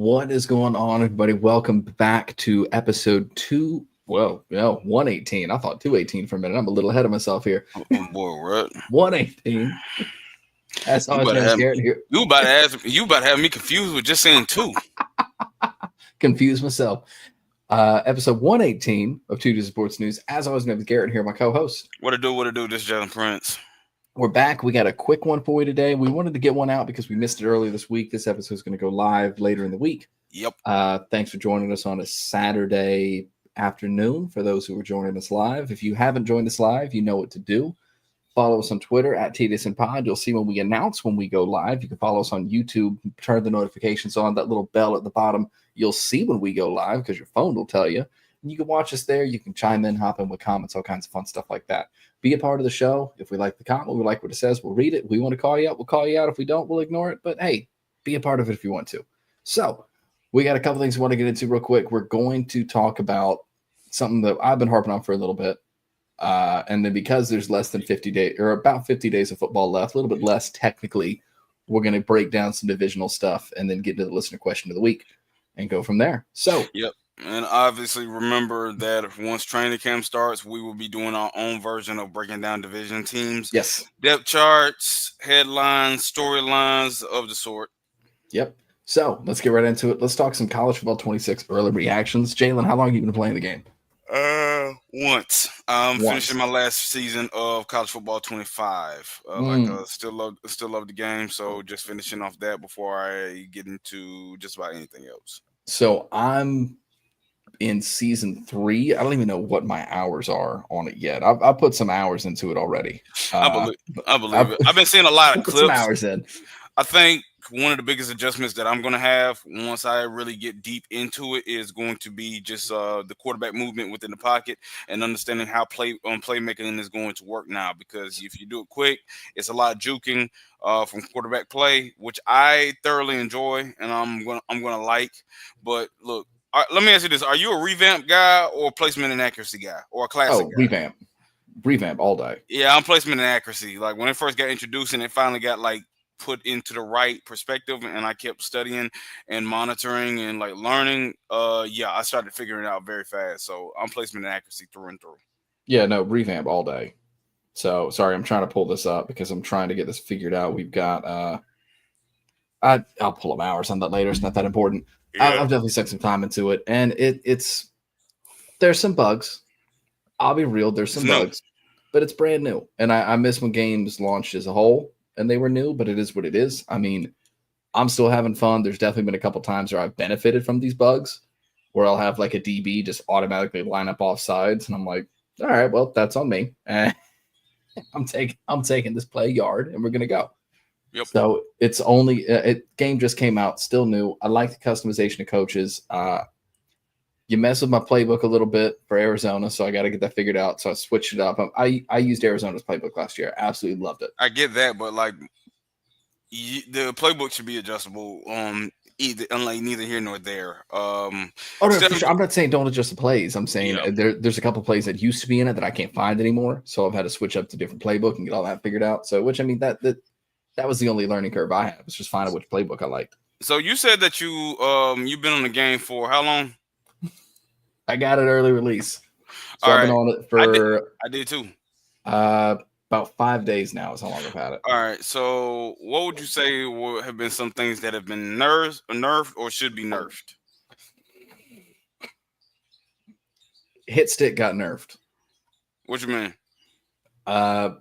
What is going on, everybody? Welcome back to episode 118. I thought 218 for a minute. I'm a little ahead of myself here. Oh boy, what? 118. That's You always about to been have scared here. you about to ask you about to have me confused with just saying two. Confused myself. Episode 118 of 2D Sports News. As always, my name is Garrett here, my co-host. What to do? This is Jalen Prince. We're back. We got a quick one for you today. We wanted to get one out because we missed it earlier this week. This episode is going to go live later in the week. Yep. Thanks for joining us on a Saturday afternoon for those who are joining us live. If you haven't joined us live, you know what to do. Follow us on Twitter at TDSN Pod. You'll see when we announce when we go live. You can follow us on YouTube. Turn the notifications on, that little bell at the bottom. You'll see when we go live because your phone will tell you. And you can watch us there. You can chime in, hop in with comments, all kinds of fun stuff like that. Be a part of the show. If we like the comment, we like what it says, we'll read it. If we want to call you out, we'll call you out. If we don't, we'll ignore it. But hey, be a part of it if you want to. So we got a couple things we want to get into real quick. We're going to talk about something that I've been harping on for a little bit. And then because there's less than 50 days or about 50 days of football left, a little bit less technically, we're going to break down some divisional stuff and then get into the listener question of the week and go from there. So, yep. And obviously remember that once training camp starts, we will be doing our own version of breaking down division teams. yes. Depth charts, headlines, storylines of the sort. Yep. So let's get right into it. Let's talk some college football 26 early reactions. Jalen, how long have you been playing the game? Once. Finishing my last season of college football 25. Still love the game. So just finishing off that before I get into just about anything else. So I'm in season 3. I don't even know what my hours are on it yet. I've put some hours into it already. I believe it. I've been seeing a lot of clips. Some hours in. I think one of the biggest adjustments that I'm going to have once I really get deep into it is going to be just the quarterback movement within the pocket and understanding how playmaking is going to work now. Because if you do it quick, it's a lot of juking from quarterback play, which I thoroughly enjoy and I'm gonna like. But look, let me ask you this: are you a revamp guy or a placement and accuracy guy or a classic guy? Revamp all day. Yeah, I'm placement and accuracy. Like when it first got introduced and it finally got like put into the right perspective and I kept studying and monitoring and like learning, I started figuring it out very fast. So I'm placement and accuracy through and through. Yeah, no, revamp all day. So sorry, I'm trying to pull this up because I'm trying to get this figured out. We've got I'll pull up hours on that later. It's not that important. Yeah. I've definitely set some time into it, and it's there's some bugs. I'll be real, there's some bugs, but it's brand new. And I miss when games launched as a whole and they were new, but it is what it is. I mean, I'm still having fun. There's definitely been a couple times where I've benefited from these bugs where I'll have like a DB just automatically line up off sides. And I'm like, all right, well, that's on me. I'm taking this play yard and we're going to go. Yep. So it's only game just came out, still new. I like the customization of coaches. You mess with my playbook a little bit for Arizona, so I got to get that figured out. So I switched it up. I used Arizona's playbook last year. Absolutely loved it. I get that, but like the playbook should be adjustable. Unlike neither here nor there. No, sure. I'm not saying don't adjust the plays. I'm saying there's a couple plays that used to be in it that I can't find anymore. So I've had to switch up to different playbook and get all that figured out. So, which I mean that was the only learning curve I had. Was just finding which playbook I liked. So you said that you've been on the game for how long? I got it early release. So I've been on it for I did too. About 5 days now is how long I've had it. All right. So what would you say would have been some things that have been nerfed or should be nerfed? Hit stick got nerfed. What you mean?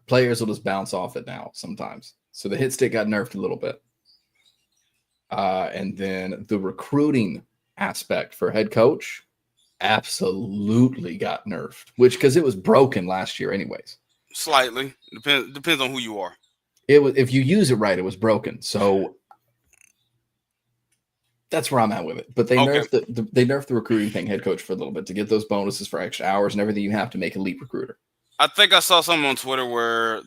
Players will just bounce off it now sometimes. So the hit stick got nerfed a little bit. And then the recruiting aspect for head coach absolutely got nerfed, because it was broken last year anyways. Slightly. Depends on who you are. It was, if you use it right, it was broken. So that's where I'm at with it. But they nerfed the recruiting thing, head coach, for a little bit to get those bonuses for extra hours and everything you have to make elite recruiter. I think I saw something on Twitter where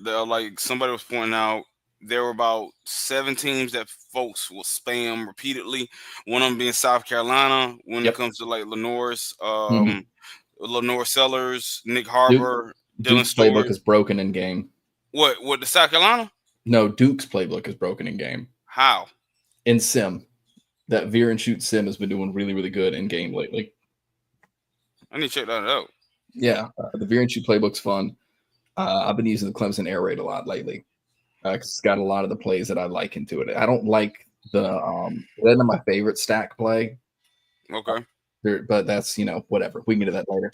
somebody was pointing out there were about 7 teams that folks will spam repeatedly. One of them being South Carolina when it comes to like Lenore's, Lenore Sellers, Nick Harbor, Dylan Duke's Stewart. Playbook is broken in game. What the South Carolina? No, Duke's playbook is broken in game. How? In sim. That veer and shoot sim has been doing really, really good in game lately. I need to check that out. Yeah, the veer and shoot playbook's fun. I've been using the Clemson air raid a lot lately because it's got a lot of the plays that I like into it. I don't like that's not my favorite stack play, Okay. but that's whatever. We can get to that later.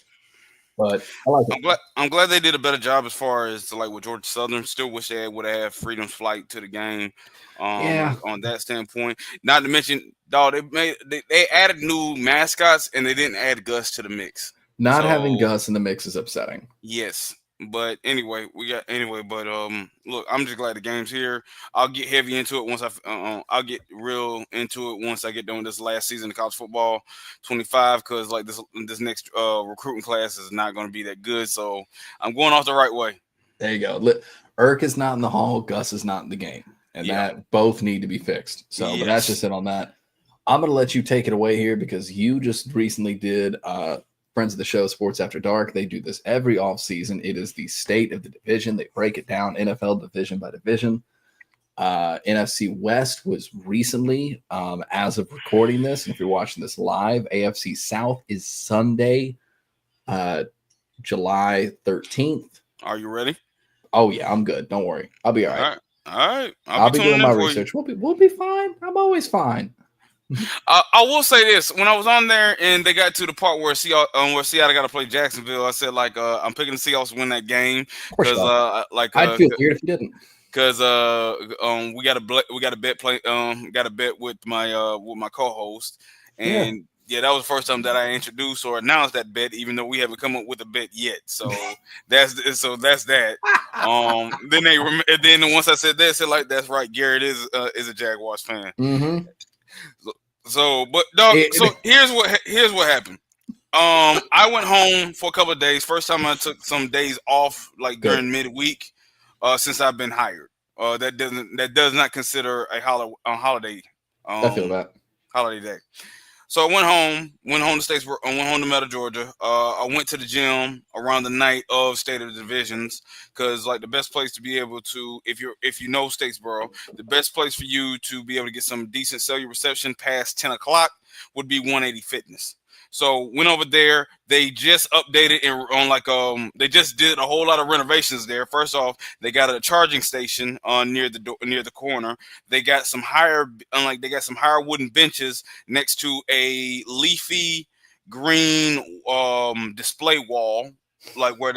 But I like it. I'm glad they did a better job as far as like with Georgia Southern. Still wish they would have Freedom's flight to the game. Yeah, On that standpoint. Not to mention, dog, they added new mascots and they didn't add Gus to the mix. not having So Gus in the mix is upsetting. yes. But anyway, but look, I'm just glad the game's here. I'll get heavy into it I'll get real into it once I get done with this last season of college football 25, because like this next recruiting class is not going to be that good. So I'm going off the right way. There you go. Irk is not in the hall. Gus is not in the game, and Yeah. that both need to be fixed. So, but that's Yes. just it on that. I'm going to let you take it away here because you just recently did Friends of the Show Sports After Dark. They do this every off season. It is the state of the division. They break it down NFL division by division. NFC West was recently, as of recording this, and if you're watching this live, AFC South is Sunday, July 13th. Are you ready? Oh yeah, I'm good. Don't worry. I'll be all All right. right. All right. I'll be tuning doing in my for you. research. We'll be fine. I'm always fine. I will say this: when I was on there and they got to the part where Seattle got to play Jacksonville, I said I'm picking the Seahawks to win that game Of course, because I'd feel weird if you didn't. because we got a bet play got a bet with my co-host, and yeah, that was the first time that I introduced or announced that bet, even though we haven't come up with a bet yet. So that's that. Then once I said that, I said like that's right, Garrett is a Jaguars fan. Mm-hmm. So, but dog, so here's what happened. I went home for a couple of days. First time I took some days off, like during midweek, since I've been hired. That does not consider a holiday. I feel that. Holiday day. So I went home to Statesboro, I went home to Meta, Georgia. I went to the gym around the night of State of the Divisions because like the best place to be able to, if you know Statesboro, the best place for you to be able to get some decent cellular reception past 10 o'clock would be 180 Fitness. So went over there. They just updated they just did a whole lot of renovations there. First off, they got a charging station near the corner. They got some higher wooden benches next to a leafy green display wall, like where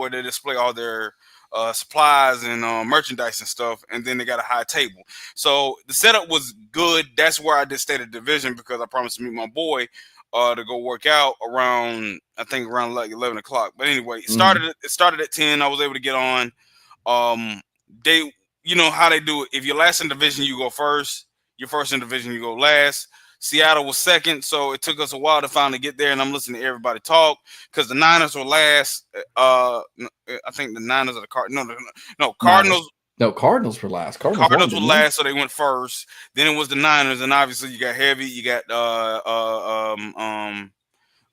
they display all their supplies and merchandise and stuff, and then they got a high table. So the setup was good. That's where I did State of Division because I promised to meet my boy to go work out around like 11 o'clock. But anyway, it started at 10. I was able to get on. They, you know how they do it. If you're last in division, you go first. You're first in division, you go last. Seattle was second, so it took us a while to finally get there. And I'm listening to everybody talk because the Niners were last. I think the Niners are the Cardinals. No, Cardinals. No, Cardinals were last. Cardinals were last, so they went first. Then it was the Niners, and obviously you got Heavy, you got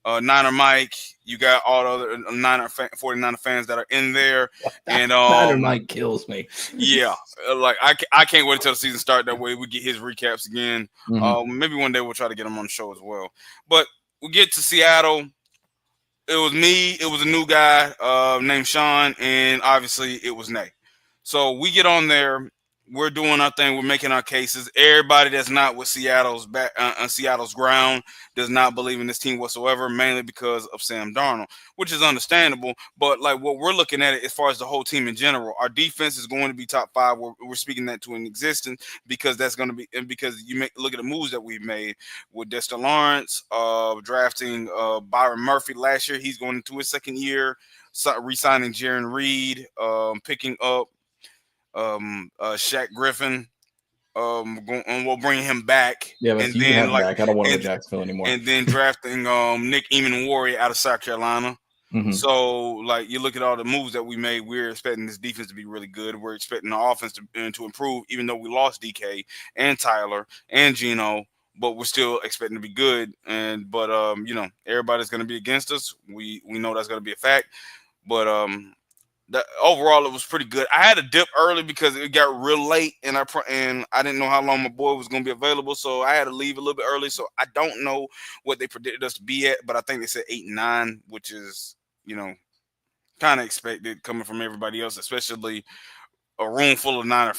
Niner Mike, you got all the other 49er fans that are in there, and Niner Mike kills me. Yeah, like I can't wait until the season start. That way we get his recaps again. Maybe one day we'll try to get him on the show as well. But we get to Seattle. It was me. It was a new guy named Sean, and obviously it was Nate. So we get on there. We're doing our thing. We're making our cases. Everybody that's not with Seattle's ground does not believe in this team whatsoever, mainly because of Sam Darnold, which is understandable. But like what we're looking at it as far as the whole team in general, our defense is going to be top 5. We're speaking that to an existence because that's going to be, and because look at the moves that we've made with Dexter Lawrence, drafting Byron Murphy last year. He's going into his second year, re-signing Jaron Reed, picking up Shaq Griffin. We'll bring him back. Yeah, but you can have him back. I don't want him in Jacksonville anymore. And then drafting Nick Eamon-Warrior out of South Carolina. So, like, you look at all the moves that we made. We're expecting this defense to be really good. We're expecting the offense to improve, even though we lost DK and Tyler and Gino. But we're still expecting to be good. But everybody's going to be against us. We know that's going to be a fact. But overall it was pretty good. I had a dip early because it got real late, and I didn't know how long my boy was going to be available, so I had to leave a little bit early. So I don't know what they predicted us to be at, but I think they said 8 and 9, which is kind of expected coming from everybody else, especially a room full of Niner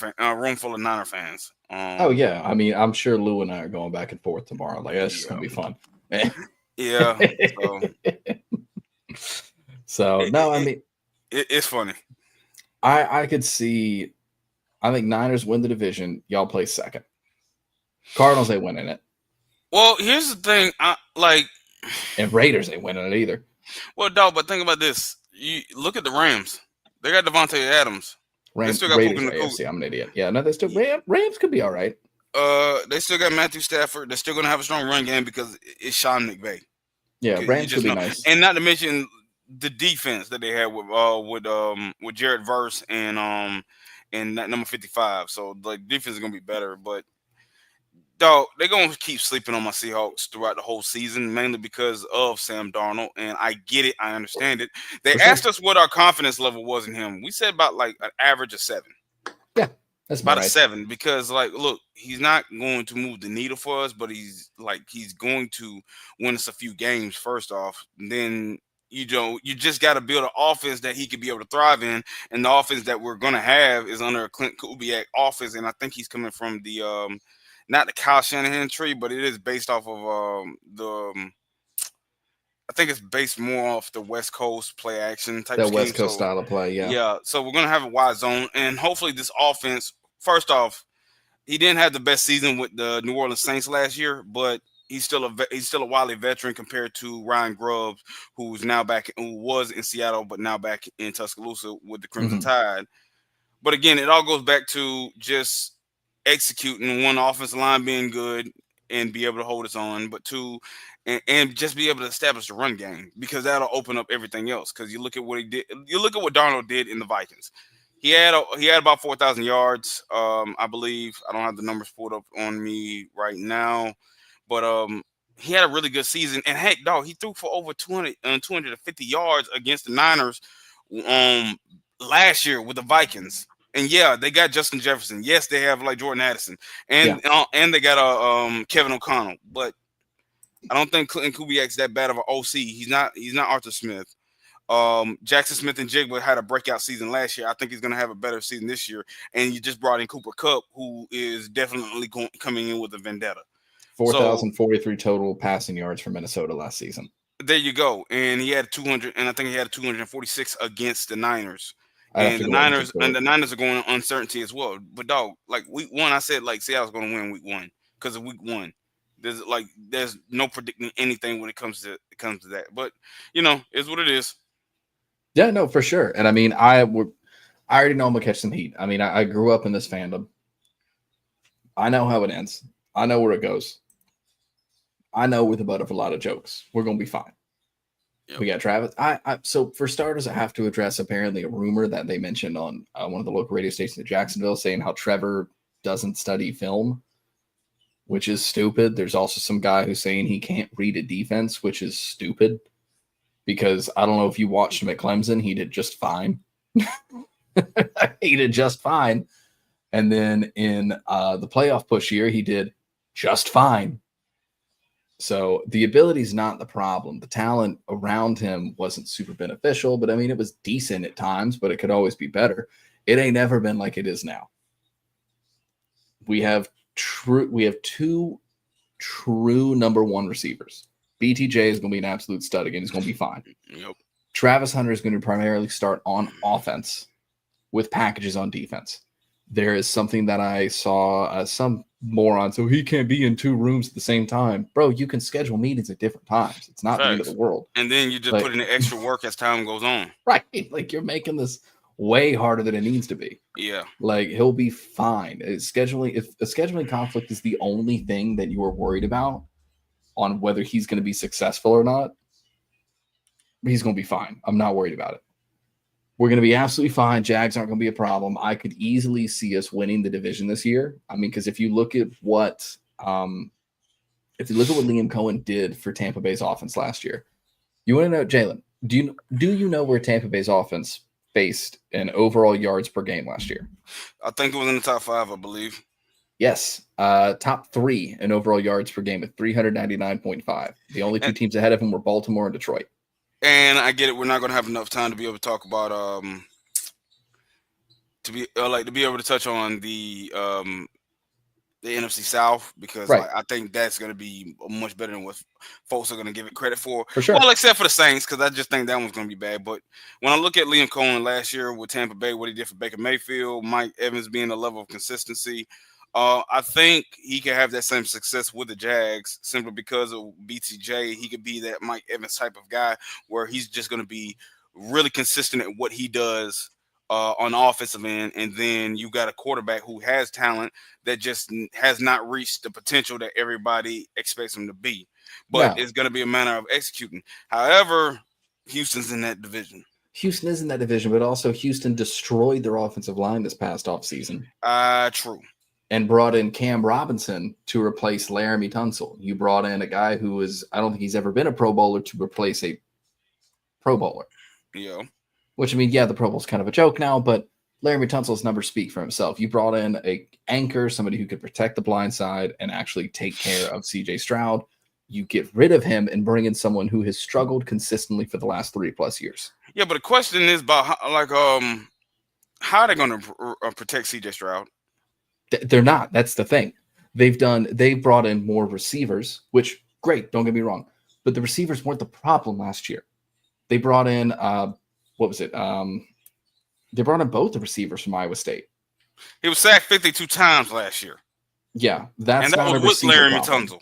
fans. Oh yeah, I mean, I'm sure Lou and I are going back and forth tomorrow. Like that's just Yeah, gonna be fun. yeah. So So it, no, I it, mean, it's funny. I could see. I think Niners win the division. Y'all play second. Cardinals ain't winning it, Well, here's the thing. I like. and Raiders ain't winning it either. Well, dog, but think about this. You look at the Rams. They got Devontae Adams. They still got Puka Raiders are Nacua. AFC. I'm an idiot. Yeah, no, they still Rams could be all right. They still got Matthew Stafford. They're still gonna have a strong run game because it's Sean McVay. Yeah, You Rams could just be know, nice. and not to mention the defense that they had with Jared Verse and that number 55. So the defense is gonna be better, but dog, they're gonna keep sleeping on my Seahawks throughout the whole season, mainly because of Sam Darnold. And I get it, I understand it. They For asked sure. us what our confidence level was in him. We said about like an average of 7. Yeah, that's about About a right. 7, because like, look, he's not going to move the needle for us, but he's going to win us a few games first off. Then you just got to build an offense that he could be able to thrive in, and the offense that we're gonna have is under a Clint Kubiak offense, and I think he's coming from the not the Kyle Shanahan tree, but it is based off of I think it's based more off the West Coast play action type That West scheme. Coast So style of play. Yeah. yeah, so we're gonna have a wide zone, and hopefully this offense. First off, he didn't have the best season with the New Orleans Saints last year, but he's still a wily veteran compared to Ryan Grubbs, who was in Seattle but now back in Tuscaloosa with the Crimson Hmm. Tide. But again, it all goes back to just executing, one, offensive line being good and be able to hold its own, but two, and just be able to establish the run game, because that'll open up everything else. Because you look at what he did, you look at what Darnold did in the Vikings. He had about 4,000 yards, I believe. I don't have the numbers pulled up on me right now, but he had a really good season. And heck, dog, he threw for over 250 yards against the Niners um last year with the Vikings. And yeah, they got Justin Jefferson. Yes, they have like Jordan Addison, Yeah. and they got Kevin O'Connell. But I don't think Clinton Kubiak's that bad of an OC. He's not Arthur Smith. Jackson Smith and Jigba had a breakout season last year. I think he's going to have a better season this year. And you just brought in Cooper Kupp, who is definitely coming in with a vendetta. So 4,043 total passing yards for Minnesota last season. there you go. And he had 200, and I think he had 246 against the Niners. I'd have to go look into And it. the Niners are going on uncertainty as well. But dog, like week 1, I said like Seattle's going to win week 1 because of week 1. There's no predicting anything when it comes to that. But is what it is. Yeah, no, for sure. And I mean, I already know I'm gonna catch some heat. I mean, I grew up in this fandom. I know how it ends. I know where it goes. I know we're the butt of a lot of jokes. We're gonna be fine. Yep. We got Travis. So for starters, I have to address apparently a rumor that they mentioned on one of the local radio stations in Jacksonville, saying how Trevor doesn't study film, which is stupid. There's also some guy who's saying he can't read a defense, which is stupid. Because I don't know if you watched him at Clemson, he did just fine. He did just fine. And then in the playoff push year, he did just fine. So the ability is not the problem. The talent around him wasn't super beneficial, but I mean, it was decent at times, but it could always be better. It ain't never been like it is now. We have two true number one receivers. BTJ is going to be an absolute stud again. He's going to be fine. Yep. Travis Hunter is going to primarily start on offense with packages on defense. There is something that I saw some moron, so he can't be in 2 rooms at the same time. Bro, you can schedule meetings at different times. It's not the end of the world. And then you just put in the extra work as time goes on. Right. Like you're making this way harder than it needs to be. Yeah. Like he'll be fine. Scheduling, if a scheduling conflict is the only thing that you are worried about on whether he's going to be successful or not, he's going to be fine. I'm not worried about it. We're going to be absolutely fine. Jags aren't going to be a problem. I could easily see us winning the division this year. I mean, because if you look at what Liam Cohen did for Tampa Bay's offense last year, you want to know, Jalen, do you know where Tampa Bay's offense faced in overall yards per game last year. I think it was in the top 5, I believe. Yes, top 3 in overall yards per game at 399.5. The only two teams ahead of him were Baltimore and Detroit. And I get it. We're not going to have enough time to be able to talk about to be able to touch on the NFC South, because Right. I think that's going to be much better than what folks are going to give it credit for. For sure. Well, except for the Saints, because I just think that one's going to be bad. But when I look at Liam Cohen last year with Tampa Bay, what he did for Baker Mayfield, Mike Evans being a level of consistency, I think he can have that same success with the Jags simply because of BTJ. He could be that Mike Evans type of guy where he's just going to be really consistent at what he does on the offensive end, and then you got a quarterback who has talent that just has not reached the potential that everybody expects him to be. But it's going to be a matter of executing. However, Houston's in that division. Houston is in that division, but also Houston destroyed their offensive line this past offseason. True. And brought in Cam Robinson to replace Laramie Tunsil. You brought in a guy who is, I don't think he's ever been a Pro Bowler, to replace a Pro Bowler. Yeah. Which, I mean, yeah, the Pro Bowl's kind of a joke now, but Laramie Tunsil's numbers speak for himself. You brought in a anchor, somebody who could protect the blind side and actually take care of C.J. Stroud. You get rid of him and bring in someone who has struggled consistently for the last 3+ years. Yeah, but the question is about how are they going to protect C.J. Stroud? They're not. That's the thing. They've brought in more receivers, which, great, don't get me wrong, but the receivers weren't the problem last year. They brought in what was it? They brought in both the receivers from Iowa State. He was sacked 52 times last year. Yeah, that's not a receiver problem. Tunsil.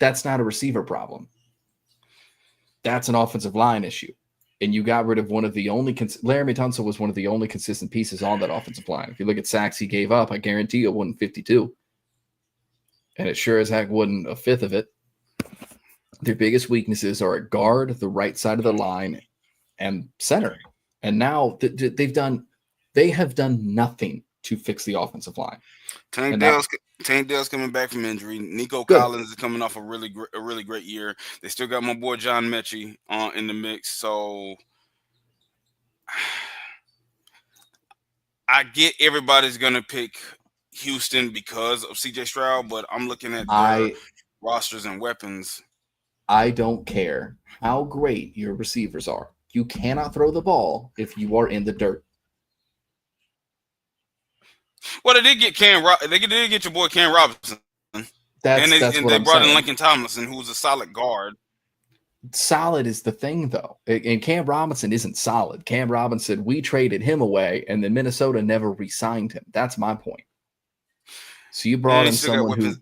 That's not a receiver problem. That's an offensive line issue. And you got rid of one of the only Laramie Tunsil was one of the only consistent pieces on that offensive line. If you look at sacks he gave up, I guarantee it wasn't 52. And it sure as heck wasn't a fifth of it. Their biggest weaknesses are at guard, the right side of the line, and center. And now they have done nothing to fix the offensive line. Tank Dell's coming back from injury. Nico Collins is coming off a really great year. They still got my boy John Mechie in the mix. So I get everybody's gonna pick Houston because of C.J. Stroud, but I'm looking at their rosters and weapons. I don't care how great your receivers are. You cannot throw the ball if you are in the dirt. Well, they did get They did get your boy Cam Robinson. That's what they brought in Lincoln Tomlinson, who's a solid guard. Solid is the thing, though. And Cam Robinson isn't solid. Cam Robinson, we traded him away, and then Minnesota never re-signed him. That's my point. So you brought in someone who...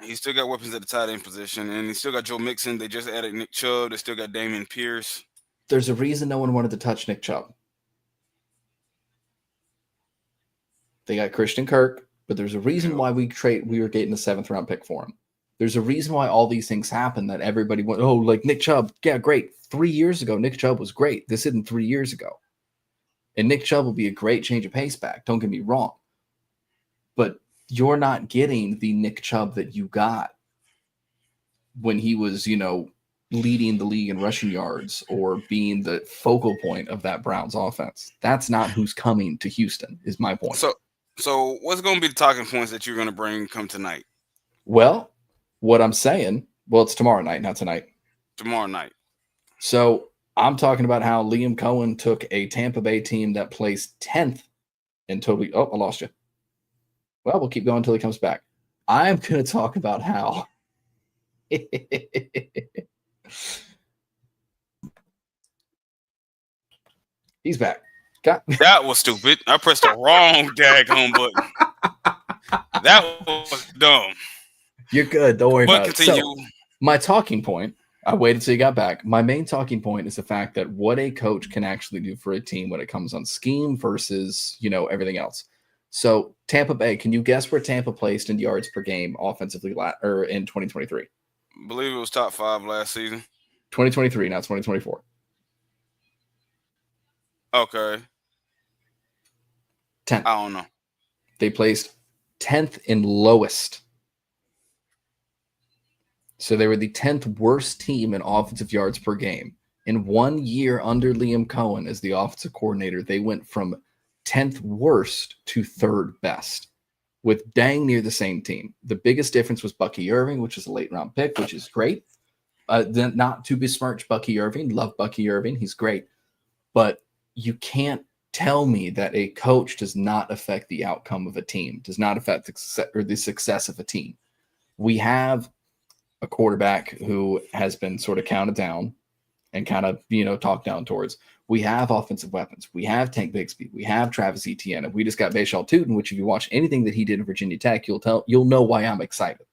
He's still got weapons at the tight end position, and he's still got Joe Mixon. They just added Nick Chubb. They still got Damian Pierce. There's a reason no one wanted to touch Nick Chubb. They got Christian Kirk, but there's a reason why we were getting a 7th-round pick for him. There's a reason why all these things happen that everybody went, oh, like Nick Chubb. Yeah, great. 3 years ago, Nick Chubb was great. This isn't 3 years ago. And Nick Chubb will be a great change of pace back. Don't get me wrong. But you're not getting the Nick Chubb that you got when he was, leading the league in rushing yards or being the focal point of that Browns offense. That's not who's coming to Houston, is my point. So what's going to be the talking points that you're going to bring come tonight? Well, what I'm saying, it's tomorrow night, not tonight. Tomorrow night. So I'm talking about how Liam Cohen took a Tampa Bay team that placed 10th and totally, I lost you. Well, we'll keep going until he comes back. I'm going to talk about how he's back. That was stupid. I pressed the wrong daggone button. That was dumb. You're good. Don't worry about continue. it. So, my talking point, I waited till you got back. My main talking point is the fact that what a coach can actually do for a team when it comes on scheme versus, everything else. So Tampa Bay, can you guess where Tampa placed in yards per game offensively in 2023? I believe it was top 5 last season. 2023, not 2024. Okay. 10th. I don't know. They placed 10th in lowest. So they were the 10th worst team in offensive yards per game. In 1 year under Liam Cohen as the offensive coordinator, they went from 10th worst to 3rd best with dang near the same team. The biggest difference was Bucky Irving, which is a late round pick, which is great. Not to besmirch Bucky Irving. Love Bucky Irving. He's great. But you can't tell me that a coach does not affect the outcome of a team, does not affect the success of a team. We have a quarterback who has been sort of counted down and kind of, talked down towards. We have offensive weapons. We have Tank Bigsby. We have Travis Etienne. And we just got Bashal Tootin, which if you watch anything that he did in Virginia Tech, you'll know why I'm excited.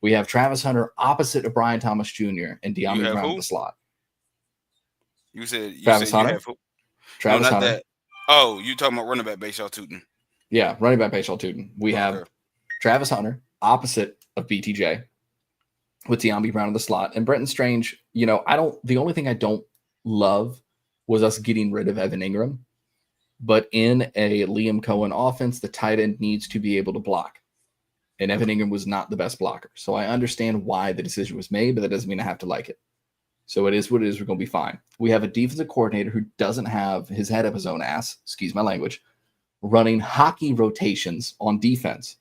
We have Travis Hunter opposite of Brian Thomas Jr. and De'Ami Brown in the slot. You said Travis Hunter. You have who? Travis no, not Hunter. That. Oh, you talking about running back Bashal Tootin? Yeah, running back Bashal Tootin. We have Travis Hunter opposite of BTJ with De'Ami Brown in the slot. And Brenton Strange, the only thing I don't love was us getting rid of Evan Ingram. But in a Liam Cohen offense, the tight end needs to be able to block. And Evan Ingram was not the best blocker. So I understand why the decision was made, but that doesn't mean I have to like it. So it is what it is. We're going to be fine. We have a defensive coordinator who doesn't have his head up his own ass, excuse my language, running hockey rotations on defense,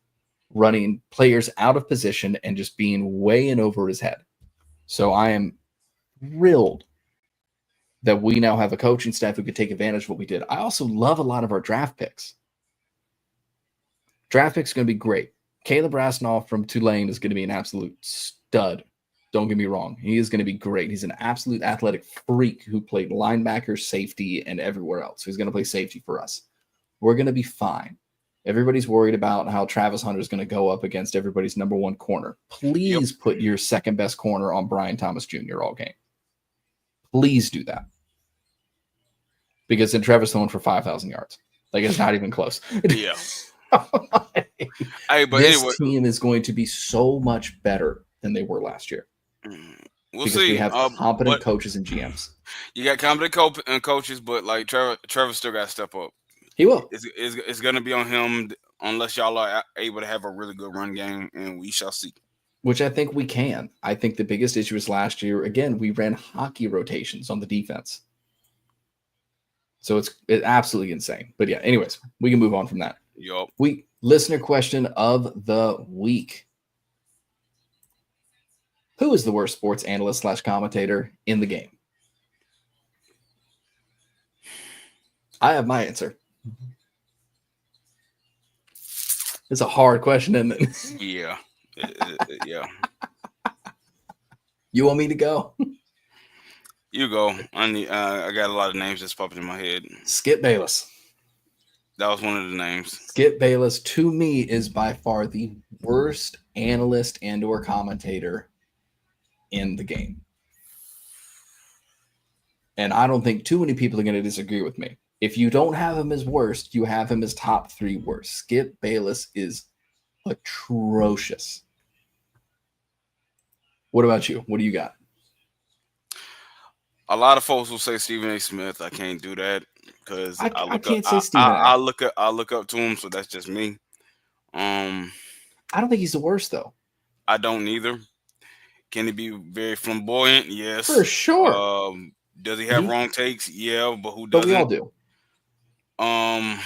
running players out of position and just being way in over his head. So I am thrilled that we now have a coaching staff who could take advantage of what we did. I also love a lot of our draft picks. Draft picks are going to be great. Caleb Rasnoff from Tulane is going to be an absolute stud. Don't get me wrong. He is going to be great. He's an absolute athletic freak who played linebacker, safety, and everywhere else. He's going to play safety for us. We're going to be fine. Everybody's worried about how Travis Hunter is going to go up against everybody's number one corner. Please put your second best corner on Brian Thomas Jr. all game. Please do that. Because then Trevor's throwing for 5,000 yards. Like, it's not even close. Yeah. This team is going to be so much better than they were last year. We'll see. We have competent coaches and GMs. You got competent coaches, but like Trevor still got to step up. He will. It's going to be on him unless y'all are able to have a really good run game, and we shall see. Which I think we can. I think the biggest issue was last year, again, we ran hockey rotations on the defense. So it's absolutely insane. But yeah, anyways, we can move on from that. Yup. Listener question of the week. Who is the worst sports analyst / commentator in the game? I have my answer. It's a hard question, isn't it? Yeah. Yeah. You want me to go? You go. I got a lot of names just popping in my head. Skip Bayless. That was one of the names. Skip Bayless, to me, is by far the worst analyst and or commentator in the game. And I don't think too many people are going to disagree with me. If you don't have him as worst, you have him as top 3 worst. Skip Bayless is atrocious. What about you? What do you got? A lot of folks will say Stephen A. Smith. I can't do that because I look up to him, so that's just me. I don't think he's the worst though. I don't either. Can he be very flamboyant? Yes, for sure. Does he have wrong takes? Yeah, but who doesn't? But we all do. I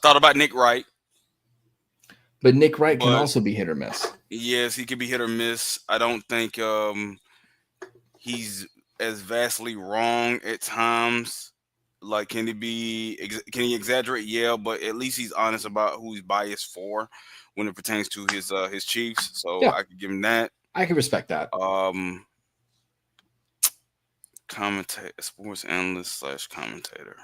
thought about Nick Wright. But Nick Wright can also be hit or miss. Yes, he can be hit or miss. I don't think he's as vastly wrong at times. Like, can he exaggerate? Yeah, but at least he's honest about who he's biased for when it pertains to his Chiefs. So yeah. I could give him that. I can respect that. Sports analyst / commentator.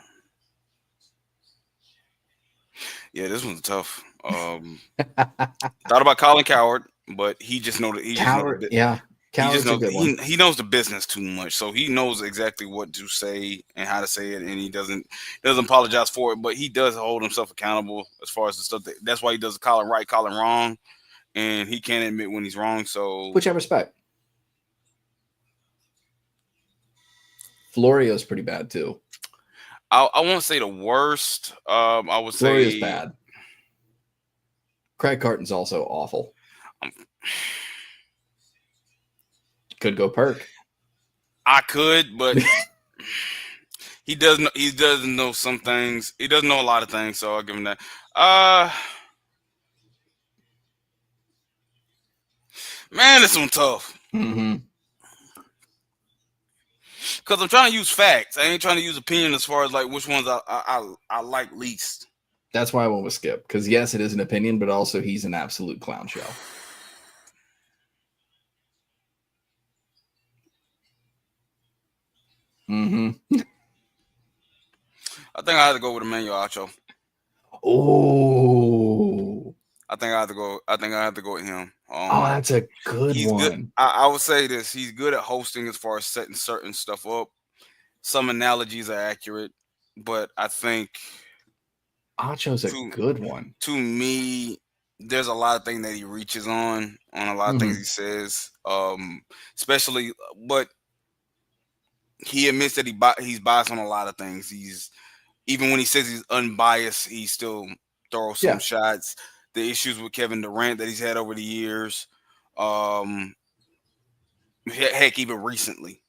Yeah, this one's tough. Thought about Colin Cowherd, but he just knows that he Cowherd. Yeah, Cowherd's a good one. He knows the business too much, so he knows exactly what to say and how to say it, and he doesn't apologize for it. But he does hold himself accountable as far as the stuff that's why he does Colin right, Colin wrong, and he can't admit when he's wrong. So, which I respect. Florio's pretty bad too. I won't say the worst. I would say Florio's bad. Craig Carton's also awful. Could go Perk. I could, but he doesn't. He doesn't know some things. He doesn't know a lot of things, so I'll give him that. Uh, Man, this one tough Mm-hmm. because I'm trying to use facts. I ain't trying to use opinion as far as like which ones I like least. That's why I went with Skip, because yes, it is an opinion, but also he's an absolute clown show. Mm-hmm. I think I have to go with Emmanuel Acho. Oh, I think I have to go. I think I have to go with him. that's a good He's good. one. I would say this. He's good at hosting as far as setting certain stuff up. Some analogies are accurate, but I think Acho's a to good one. to me, there's a lot of things that he reaches on a lot of things Mm-hmm. he says. Especially, but he admits that he's biased on a lot of things. He's even when he says he's unbiased, he still throws some Yeah. shots. The issues with Kevin Durant that he's had over the years, um, heck, even recently,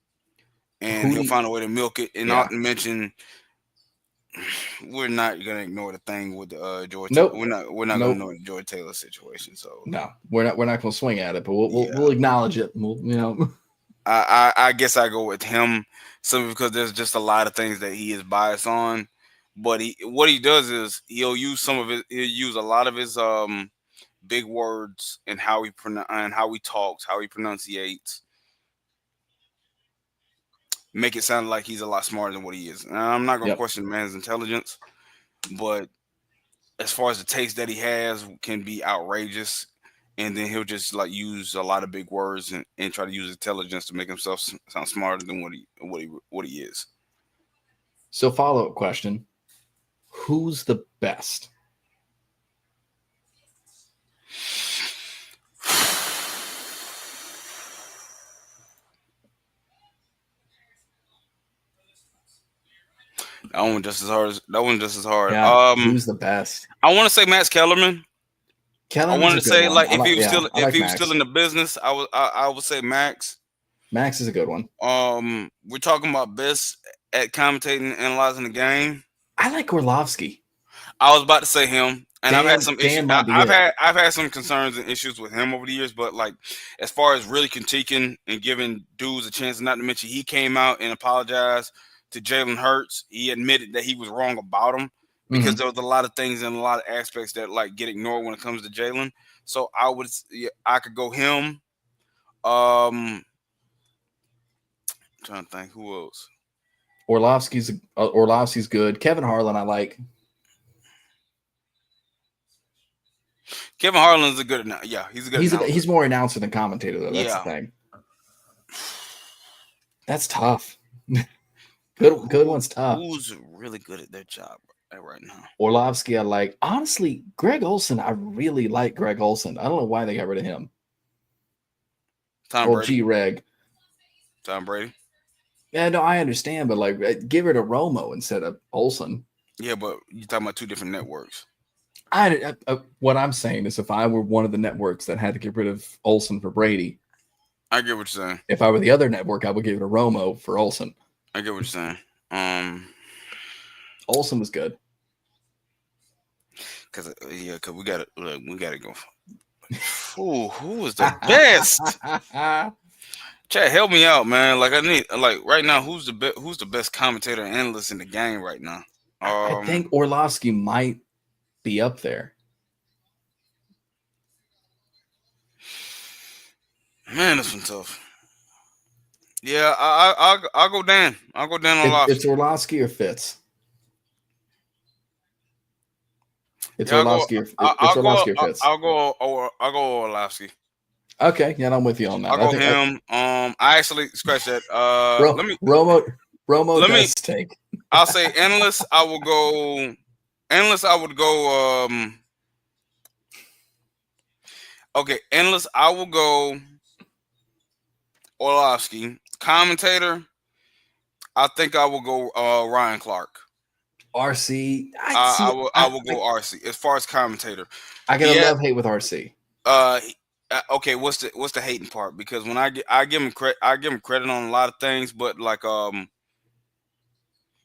and Who he'll do you, find a way to milk it. And not yeah. to mention, we're not gonna ignore the thing with George. Nope. We're not gonna Nope. ignore the George Taylor situation. So No, we're not going to swing at it, but we'll, we'll yeah, we'll acknowledge it. We'll. I guess I go with him simply because there's just a lot of things that he is biased on. But what he does is he'll use some of it. He'll use a lot of his big words and how he talks, how he pronunciates, make it sound like he's a lot smarter than what he is. And I'm not gonna Yep. question the man's intelligence, but as far as the taste that he has can be outrageous. And then he'll just like use a lot of big words and try to use intelligence to make himself sound smarter than what he is. So follow up question: who's the best? That one just as hard. That one just as hard. Yeah, who's the best? I want to say Max Kellerman. I Kellerman's wanted a to good say one. like if he was still I like in Max. the business, I would say Max. Max is a good one. We're talking about best at commentating, analyzing the game. I like Orlovsky. I was about to say him, and I've had some issues. Dan might be it. I've had some concerns and issues with him over the years, but like as far as really critiquing and giving dudes a chance, not to mention he came out and apologized to Jalen Hurts. He admitted that he was wrong about him because Mm-hmm. there was a lot of things and a lot of aspects that like get ignored when it comes to Jalen. So I could go him. I'm trying to think who else. Orlovsky's good. Kevin Harlan, I like. Kevin Harlan's a good yeah, he's a good announcer. He's more announcer than commentator though. That's the Yeah. thing. That's tough. Good one's tough. Who's really good at their job right now? Orlovsky, I like. Honestly, Greg Olson, I really like Greg Olson. I don't know why they got rid of him. Tom Or Brady. G-Reg. Tom Brady. Yeah, no, I understand, but like, give it to Romo instead of Olson. Yeah, but you're talking about two different networks. What I'm saying is, if I were one of the networks that had to get rid of Olson for Brady, I get what you're saying. if I were the other network, I would give it to Romo for Olson. I get what you're saying. Olson was good. Cause we gotta go. Who was the best? Chad, help me out, man. Like I need, like right now, who's the best commentator and analyst in the game right now? I think Orlovsky might be up there. Man, this one's tough. Yeah, I'll go Dan. I'll go Dan Orlovsky. It's Orlovsky or Fitz. It's Yeah, Orlovsky or Fitz. I'll go Orlovsky. Okay, yeah, I'm with you on that. I'll go him. I actually scratch that. Romo let me does take. I'll say analyst. I would go analyst. I would go. Okay, analyst. I will go Orlovsky. Commentator. I think I will go Ryan Clark. RC. I will go RC as far as commentator. I got a love hate with RC. Okay, what's the hating part? Because when I give him credit on a lot of things, but like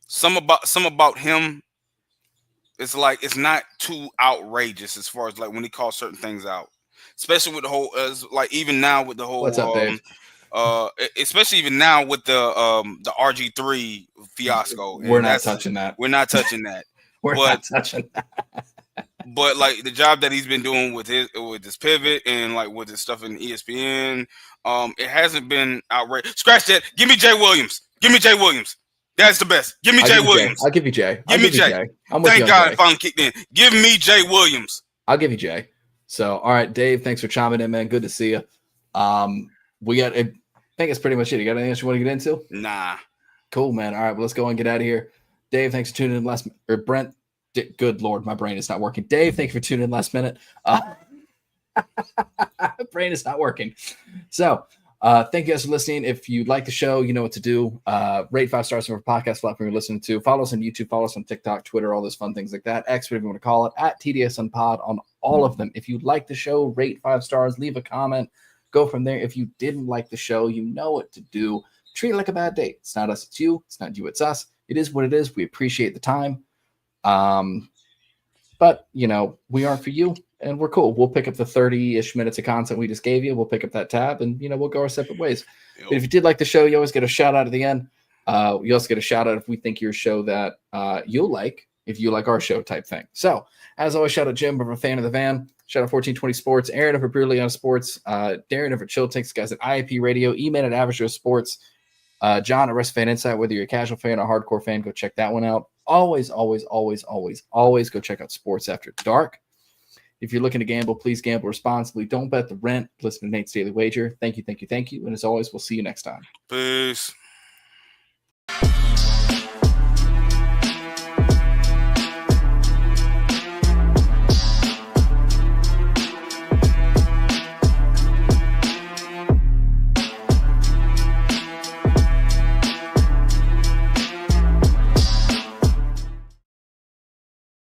some about him, it's like it's not too outrageous as far as like when he calls certain things out, especially with the whole like even now with the What's up, whole Dave? especially even now with the RG3 fiasco, We're and not that's touching that. we're not touching that. We're But not touching that. but like the job that he's been doing with his pivot and like with his stuff in ESPN, it hasn't been outrageous. Scratch that. Give me Jay Williams. Give me Jay Williams. That's the best. Give me I'll Jay give you Jay. Williams. I'll give you Jay. I'll Give me give you Jay. Jay. I'm with you Thank on God Jay. it finally kicked in. Give me Jay Williams. I'll give you Jay. So, all right, Dave, thanks for chiming in, man. Good to see you. We got, I think it's pretty much it. You got anything else you want to get into? Nah. Cool, man. All right, well, let's go and get out of here. Dave, thanks for tuning in last, or Brent, good Lord, my brain is not working. Dave, thank you for tuning in last minute. Brain is not working. So, thank you guys for listening. If you like the show, you know what to do. Rate 5 stars on our podcast platform you're listening to. Follow us on YouTube, follow us on TikTok, Twitter, all those fun things like that. X, whatever you want to call it, at TDSN Pod on all of them. If you like the show, rate 5 stars, leave a comment, go from there. If you didn't like the show, you know what to do. Treat it like a bad date. It's not us, it's you. It's not you, it's us. It is what it is. We appreciate the time. But, you know, we aren't for you. And we're cool. We'll pick up the 30-ish minutes of content we just gave you. We'll pick up that tab and, you know, we'll go our separate ways. Yo. But if you did like the show, you always get a shout out at the end. You also get a shout out if we think your show that you'll like, if you like our show type thing. So, as always, shout out Jim from a fan of the van. Shout out 1420 Sports, Aaron over Brutally on Sports, Darren over Chill Takes, guys at IIP Radio, E-Man at Average Joe Sports, John at Rest Fan Insight. Whether you're a casual fan or hardcore fan, go check that one out. Always go check out Sports After Dark. If you're looking to gamble, please gamble responsibly. Don't bet the rent. Listen to Nate's Daily Wager. Thank you. And as always, we'll see you next time. Peace.